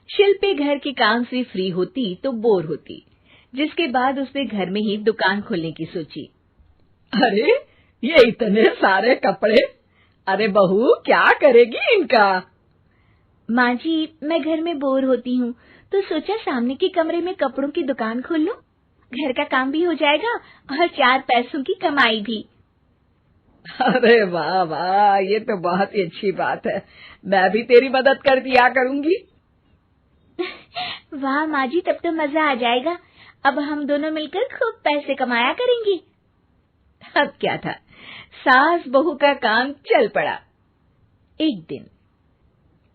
शिल्पी घर के काम से फ्री होती तो बोर होती, जिसके बाद उसने घर में ही दुकान खोलने की सोची। अरे ये इतने सारे कपड़े, अरे बहू क्या करेगी इनका? माँ जी, मैं घर में बोर होती हूँ तो सोचा सामने के कमरे में कपड़ों की दुकान खोल लूं। घर का काम भी हो जाएगा और 4 पैसों की कमाई भी। अरे वाह वाह, ये तो बहुत ही अच्छी बात है। मैं भी तेरी मदद कर दिया करूंगी। वाह माँ जी, तब तो मजा आ जाएगा। अब हम दोनों मिलकर खूब पैसे कमाया करेंगे। अब क्या था, सास बहू का काम चल पड़ा। एक दिन,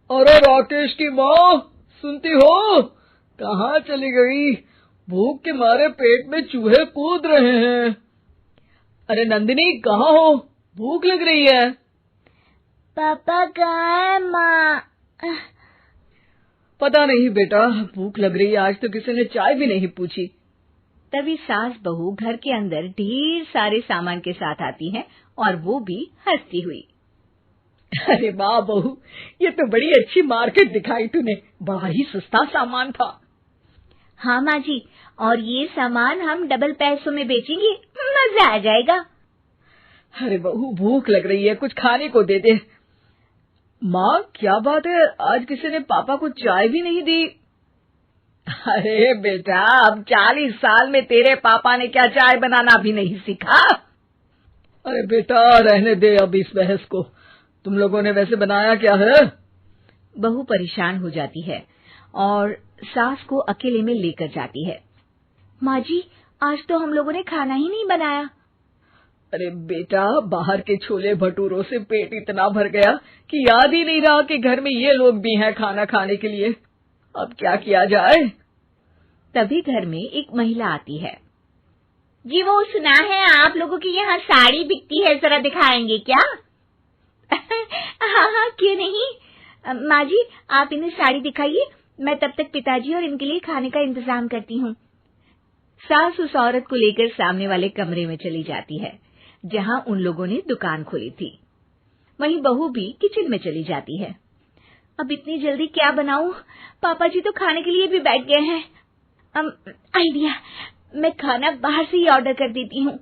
अरे राकेश की माँ, सुनती हो? कहाँ चली गई? भूख के मारे पेट में चूहे कूद रहे हैं। अरे नंदिनी, कहाँ हो? भूख लग रही है। पापा कहाँ है माँ? पता नहीं बेटा, भूख लग रही है। आज तो किसी ने चाय भी नहीं पूछी। तभी सास बहू घर के अंदर ढेर सारे सामान के साथ आती हैं और वो भी हंसती हुई। अरे वाह बहू, ये तो बड़ी अच्छी मार्केट दिखाई तूने। बड़ा ही सस्ता सामान था। हाँ माँ जी, और ये सामान हम डबल पैसों में बेचेंगे, मजा आ जाएगा। अरे बहू, भूख लग रही है, कुछ खाने को दे दे। माँ क्या बात है, आज किसी ने पापा को चाय भी नहीं दी? अरे बेटा, अब 40 साल में तेरे पापा ने क्या चाय बनाना भी नहीं सीखा? अरे बेटा रहने दे अब इस बहस को। तुम लोगों ने वैसे बनाया क्या है? बहू परेशान हो जाती है और सास को अकेले में लेकर जाती है। माँ जी, आज तो हम लोगों ने खाना ही नहीं बनाया। अरे बेटा, बाहर के छोले भटूरों से पेट इतना भर गया कि याद ही नहीं रहा कि घर में ये लोग भी हैं खाना खाने के लिए। अब क्या किया जाए? तभी घर में एक महिला आती है। जी, वो सुना है आप लोगों की यहाँ साड़ी बिकती है, जरा दिखाएंगे क्या? हाँ हाँ, क्यों नहीं। माँ जी, आप इन्हें साड़ी दिखाइए, मैं तब तक पिताजी और इनके लिए खाने का इंतजाम करती हूँ। सास उस औरत को लेकर सामने वाले कमरे में चली जाती है जहाँ उन लोगों ने दुकान खोली थी। वहीं बहू भी किचन में चली जाती है। अब इतनी जल्दी क्या बनाऊं? पापा जी तो खाने के लिए भी बैठ गए हैं। आइडिया, मैं खाना बाहर से ही ऑर्डर कर देती हूँ।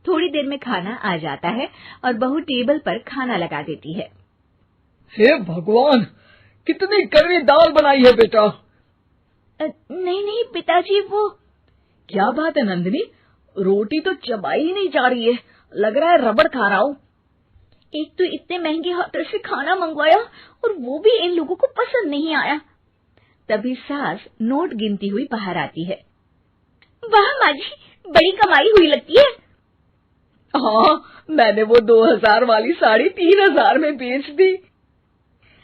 थोड़ी देर में खाना आ जाता है और बहू टेबल पर खाना लगा देती है। हे भगवान, कितनी कड़वी दाल बनाई है बेटा। नहीं नहीं पिताजी, वो क्या बात है नंदिनी, रोटी तो चबाई ही नहीं जा रही है, लग रहा है रबड़ खा रहा हूँ। एक तो इतने महंगे होटल से खाना मंगवाया और वो भी इन लोगों को पसंद नहीं आया। तभी सास नोट गिनती हुई बाहर आती है। वाह माँ जी, बड़ी कमाई हुई लगती है। हाँ, मैंने वो 2000 वाली साड़ी 3000 में बेच दी।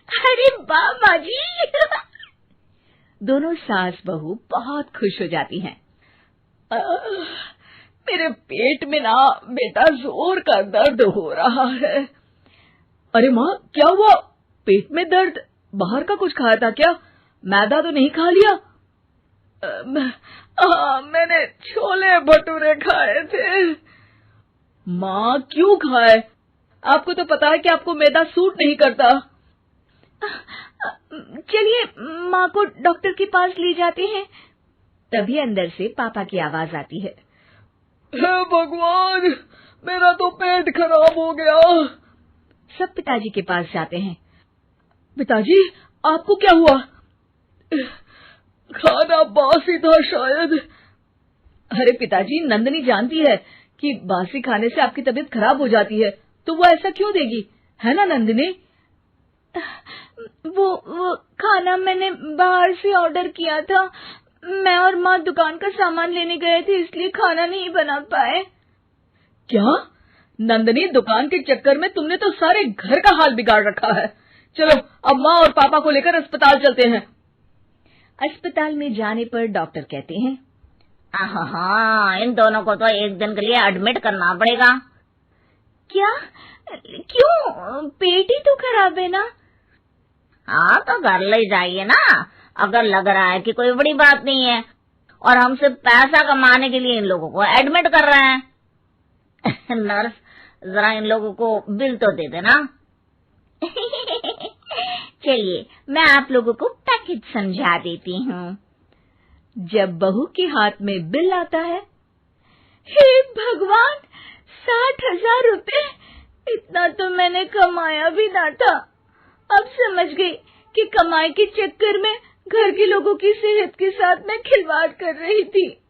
अरे वाह माँ जी। दोनों सास बहू बहुत खुश हो जाती हैं। मेरे पेट में ना बेटा जोर का दर्द हो रहा है। अरे माँ, क्या हुआ? पेट में दर्द? बाहर का कुछ खाया था क्या? मैदा तो नहीं खा लिया? मैंने छोले भटूरे खाए थे। माँ क्यों खाए? आपको तो पता है कि आपको मैदा सूट नहीं करता। चलिए माँ को डॉक्टर के पास ले जाते हैं। तभी अंदर से पापा की आवाज आती है। हे भगवान, मेरा तो पेट खराब हो गया। सब पिताजी के पास जाते हैं। पिताजी, आपको क्या हुआ? खाना बासी था शायद। अरे पिताजी, नंदिनी जानती है कि बासी खाने से आपकी तबीयत खराब हो जाती है, तो वो ऐसा क्यों देगी, है ना नंदिनी? वो खाना मैंने बाहर से ऑर्डर किया था। मैं और माँ दुकान का सामान लेने गए थे, इसलिए खाना नहीं बना पाए। क्या नंदिनी, दुकान के चक्कर में तुमने तो सारे घर का हाल बिगाड़ रखा है। चलो अब माँ और पापा को लेकर अस्पताल चलते हैं। अस्पताल में जाने पर डॉक्टर कहते हैं, हाँ, इन दोनों को तो एक दिन के लिए एडमिट करना पड़ेगा। क्या? क्यों? पेट ही तो खराब है ना। हाँ, तो घर ले जाइए ना, अगर लग रहा है कि कोई बड़ी बात नहीं है और हम सिर्फ पैसा कमाने के लिए इन लोगों को एडमिट कर रहे हैं। नर्स, जरा इन लोगों को बिल तो दे देना। चलिए, मैं आप लोगों को पैक हित समझा देती हूँ। जब बहू के हाथ में बिल आता है, हे भगवान, 60,000 रुपए! इतना तो मैंने कमाया भी ना था। अब समझ गई कि कमाई के चक्कर में घर के लोगों की सेहत के साथ मैं खिलवाड़ कर रही थी।